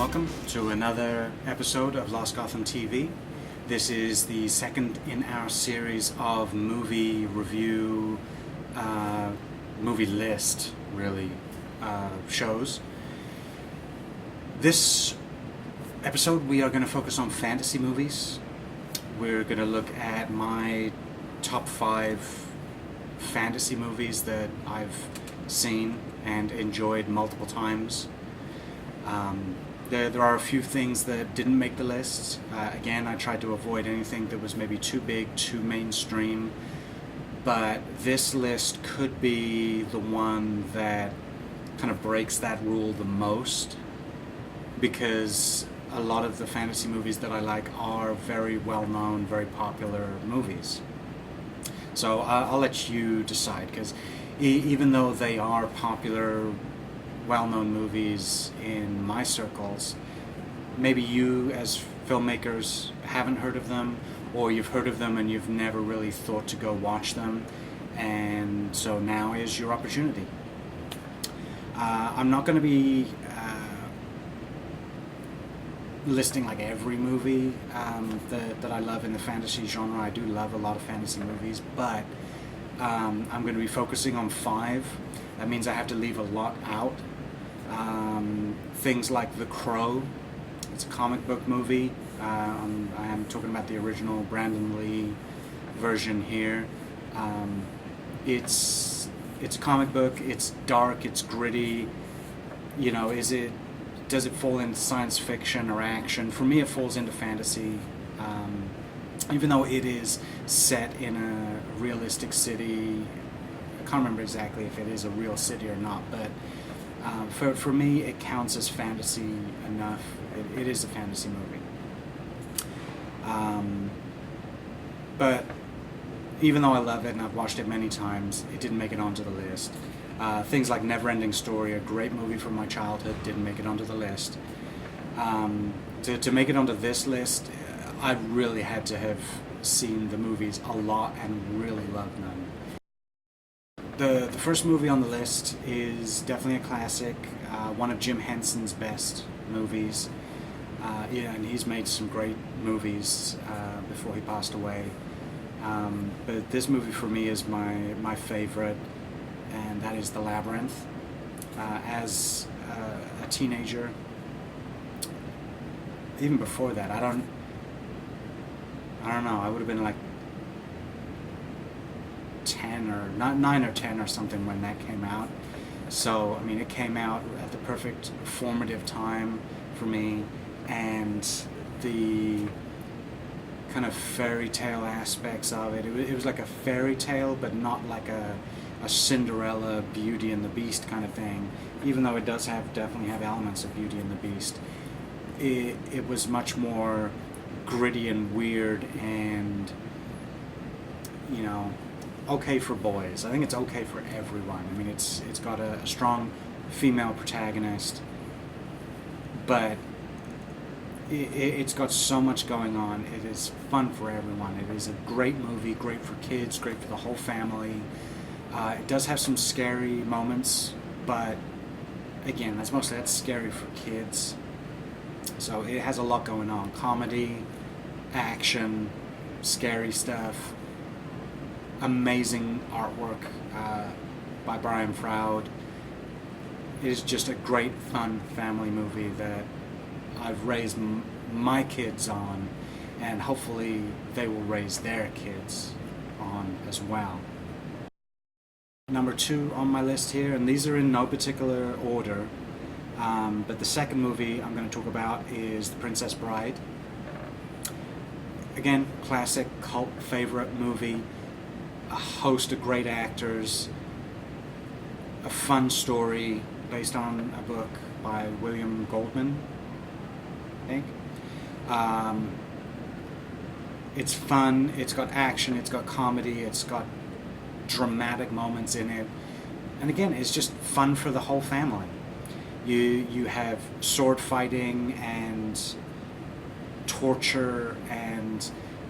welcome to another episode of Lost Gotham TV. This is the second in our series of movie review, movie list, really, shows. This episode we are going to focus on fantasy movies. We're going to look at my top 5 fantasy movies that I've seen and enjoyed multiple times. There are a few things that didn't make the list. Again, I tried to avoid anything that was maybe too big, too mainstream, but this list could be the one that kind of breaks that rule the most, because a lot of the fantasy movies that I like are very well-known, very popular movies. So I'll let you decide, because even though they are popular, well-known movies in my circles, maybe you as filmmakers haven't heard of them, or you've heard of them and you've never really thought to go watch them, and so now is your opportunity. I'm not going to be listing like every movie that I love in the fantasy genre. I do love a lot of fantasy movies, but I'm going to be focusing on 5. That means I have to leave a lot out. Things like The Crow. It's a comic book movie. I am talking about the original Brandon Lee version here. It's a comic book. It's dark. It's gritty. You know, does it fall into science fiction or action? For me, it falls into fantasy. Even though it is set in a realistic city. I can't remember exactly if it is a real city or not, but for me, it counts as fantasy enough. It is a fantasy movie. But even though I love it and I've watched it many times, it didn't make it onto the list. Things like Never-Ending Story, a great movie from my childhood, didn't make it onto the list. To make it onto this list, I really had to have seen the movies a lot and really loved them. The first movie on the list is definitely a classic, one of Jim Henson's best movies. And he's made some great movies before he passed away. But this movie for me is my favorite, and that is The Labyrinth. As a teenager, even before that, I don't know, I would have been like 10 or not 9 or 10 or something when that came out. So I mean, it came out at the perfect formative time for me, and the kind of fairy tale aspects of it was like a fairy tale, but not like a Cinderella, Beauty and the Beast kind of thing, even though it does definitely have elements of Beauty and the Beast. It was much more gritty and weird, and you know, okay for boys. I think it's okay for everyone. I mean, it's got a strong female protagonist, but it's got so much going on. It is fun for everyone. It is a great movie, great for kids, great for the whole family. It does have some scary moments, but again, that's scary for kids. So it has a lot going on. Comedy, action, scary stuff. Amazing artwork by Brian Froud. It is just a great, fun family movie that I've raised my kids on, and hopefully they will raise their kids on as well. Number 2 on my list here, and these are in no particular order, but the second movie I'm going to talk about is The Princess Bride. Again, classic cult favorite movie. A host of great actors, a fun story based on a book by William Goldman, I think. It's fun, it's got action, it's got comedy, it's got dramatic moments in it, and again, it's just fun for the whole family. You have sword fighting and torture and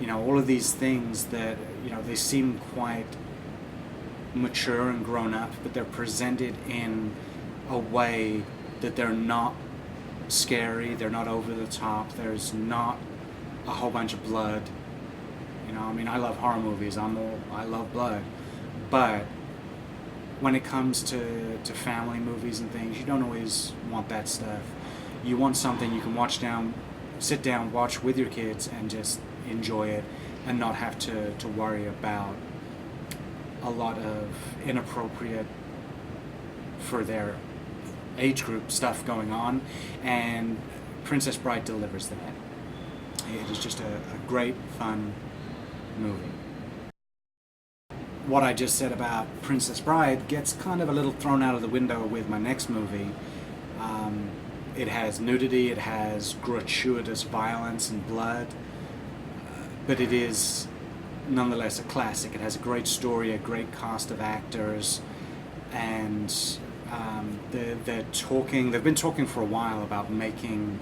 all of these things that they seem quite mature and grown up, but they're presented in a way that they're not scary. They're not over the top. There's not a whole bunch of blood. You know, I mean, I love horror movies. I love blood, but when it comes to family movies and things, you don't always want that stuff. You want something you can sit down, watch with your kids, and just enjoy it, and not have to worry about a lot of inappropriate for their age group stuff going on. And Princess Bride delivers that. It is just a great, fun movie. What I just said about Princess Bride gets kind of a little thrown out of the window with my next movie. It has nudity, it has gratuitous violence and blood, but it is nonetheless a classic. It has a great story, a great cast of actors, and they've been talking for a while about making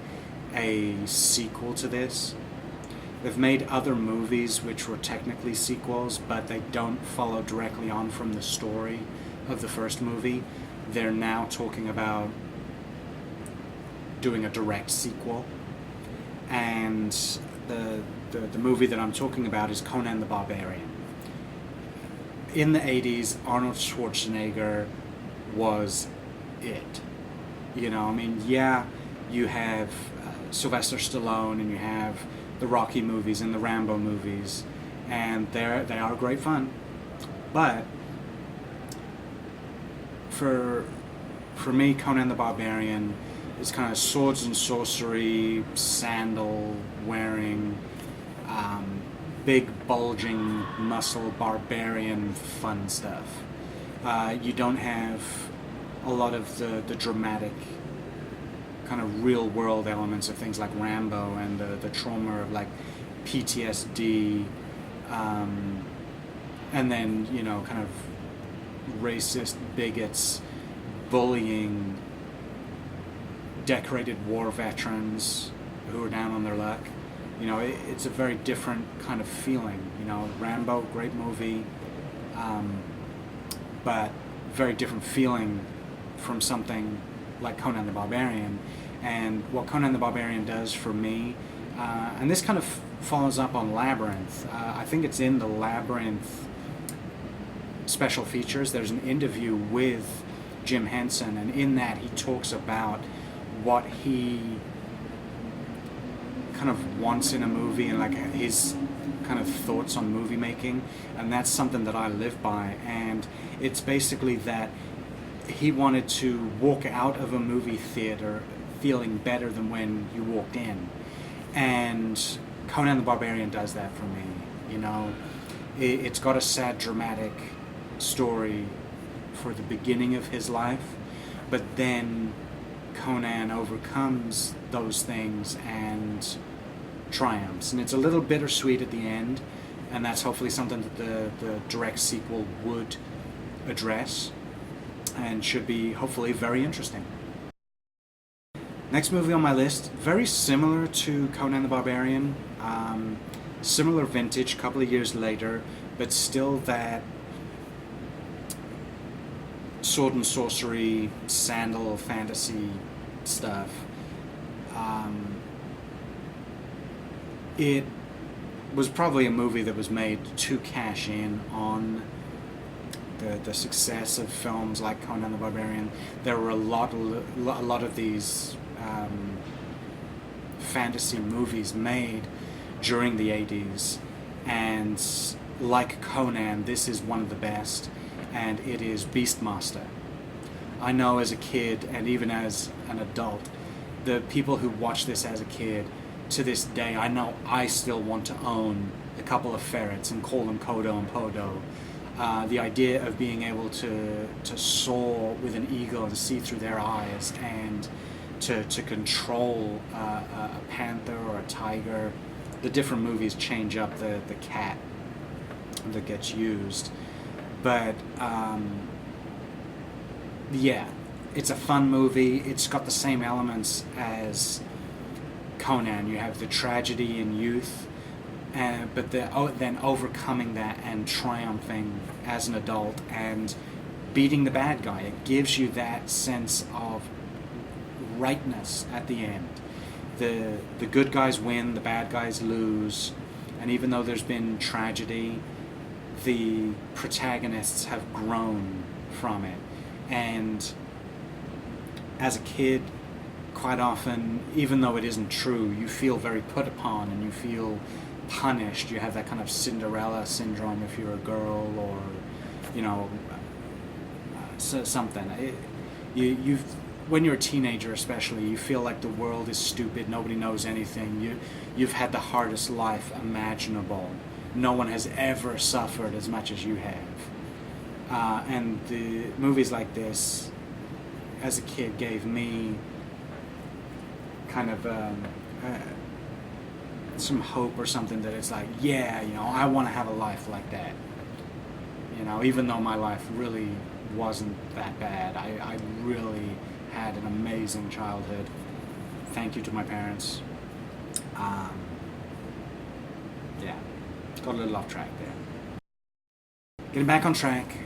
a sequel to this. They've made other movies which were technically sequels, but they don't follow directly on from the story of the first movie. They're now talking about doing a direct sequel. And the movie that I'm talking about is Conan the Barbarian. In the 80s, Arnold Schwarzenegger was it. You know, I mean, yeah, you have Sylvester Stallone, and you have the Rocky movies and the Rambo movies, and they are great fun. But for me, Conan the Barbarian is kind of swords and sorcery, sandal wearing, big bulging muscle barbarian fun stuff. You don't have a lot of the dramatic kind of real world elements of things like Rambo and the trauma of like PTSD, and then, you know, kind of racist bigots bullying decorated war veterans who are down on their luck. You know, it's a very different kind of feeling. You know, Rambo, great movie, but very different feeling from something like Conan the Barbarian. And what Conan the Barbarian does for me, and this kind of follows up on Labyrinth. I think it's in the Labyrinth special features. There's an interview with Jim Henson, and in that he talks about what he kind of wants in a movie and like his kind of thoughts on movie making, and that's something that I live by. And it's basically that he wanted to walk out of a movie theater feeling better than when you walked in, and Conan the Barbarian does that for me. You know, it's got a sad, dramatic story for the beginning of his life, but then Conan overcomes those things and triumphs, and it's a little bittersweet at the end, and that's hopefully something that the direct sequel would address, and should be hopefully very interesting. Next movie on my list, very similar to Conan the Barbarian, similar vintage, couple of years later, but still that sword and sorcery, sandal fantasy stuff. It was probably a movie that was made to cash in on the success of films like Conan the Barbarian. There were a lot of these fantasy movies made during the 80s, and like Conan, this is one of the best, and it is Beastmaster. I know as a kid, and even as an adult, the people who watched this as a kid, to this day, I know I still want to own a couple of ferrets and call them Kodo and Podo. The idea of being able to soar with an eagle and see through their eyes, and to control a panther or a tiger. The different movies change up the cat that gets used. But yeah, it's a fun movie. It's got the same elements as Conan. You have the tragedy in youth, but then overcoming that and triumphing as an adult and beating the bad guy. It gives you that sense of rightness at the end. The good guys win, the bad guys lose, and even though there's been tragedy, the protagonists have grown from it. And as a kid, quite often, even though it isn't true, you feel very put upon and you feel punished. You have that kind of Cinderella syndrome if you're a girl, or you know, something. When you're a teenager especially, you feel like the world is stupid, nobody knows anything. You've had the hardest life imaginable. No one has ever suffered as much as you have. And the movies like this, as a kid, gave me kind of some hope or something, that it's like, yeah, you know, I want to have a life like that. You know, even though my life really wasn't that bad, I really had an amazing childhood. Thank you to my parents. Yeah, got a little off track there. Getting back on track,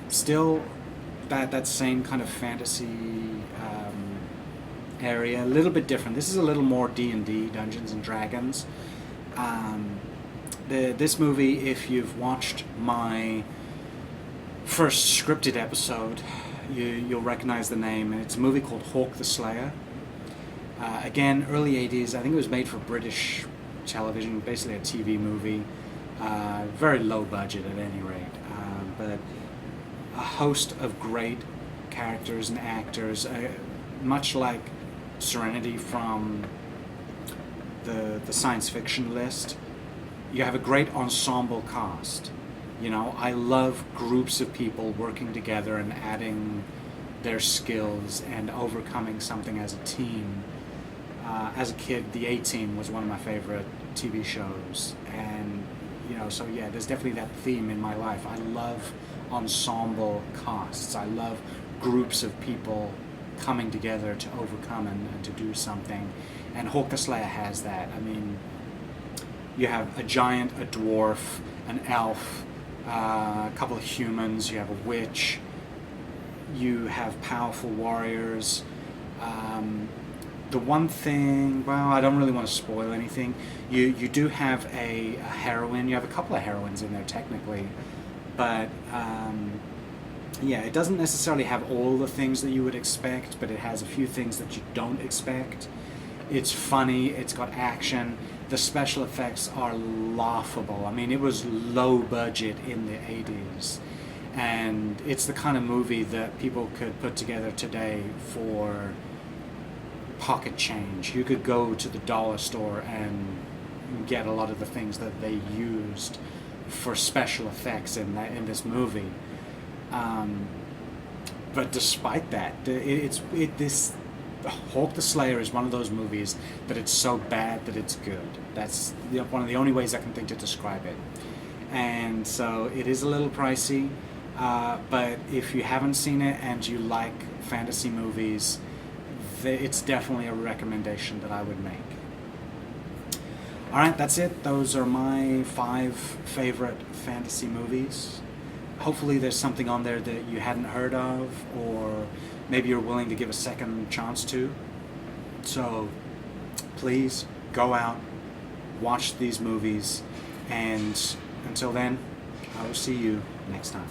still that same kind of fantasy area, a little bit different. This is a little more D&D, Dungeons and Dragons. This movie, if you've watched my first scripted episode, you'll recognize the name. It's a movie called Hawk the Slayer. Again, early 80s. I think it was made for British television, basically a TV movie. Very low budget at any rate. But a host of great characters and actors, much like Serenity from the science fiction list. You have a great ensemble cast. You know, I love groups of people working together and adding their skills and overcoming something as a team. As a kid, the A-Team was one of my favorite TV shows, and you know, so yeah, there's definitely that theme in my life. I love ensemble casts. I love groups of people coming together to overcome and to do something, and Hawk the Slayer has that. I mean, you have a giant, a dwarf, an elf, a couple of humans, you have a witch, you have powerful warriors. The one thing, well, I don't really want to spoil anything. You do have a heroine. You have a couple of heroines in there technically, but yeah, it doesn't necessarily have all the things that you would expect, but it has a few things that you don't expect. It's funny, it's got action. The special effects are laughable. I mean, it was low budget in the 80s, and it's the kind of movie that people could put together today for pocket change. You could go to the dollar store and get a lot of the things that they used for special effects in this movie. But despite that, Hawk the Slayer is one of those movies that it's so bad that it's good. That's one of the only ways I can think to describe it. And so it is a little pricey, but if you haven't seen it and you like fantasy movies, it's definitely a recommendation that I would make. Alright, that's it. Those are my 5 favorite fantasy movies. Hopefully there's something on there that you hadn't heard of, or maybe you're willing to give a second chance to. So please go out, watch these movies, and until then, I will see you next time.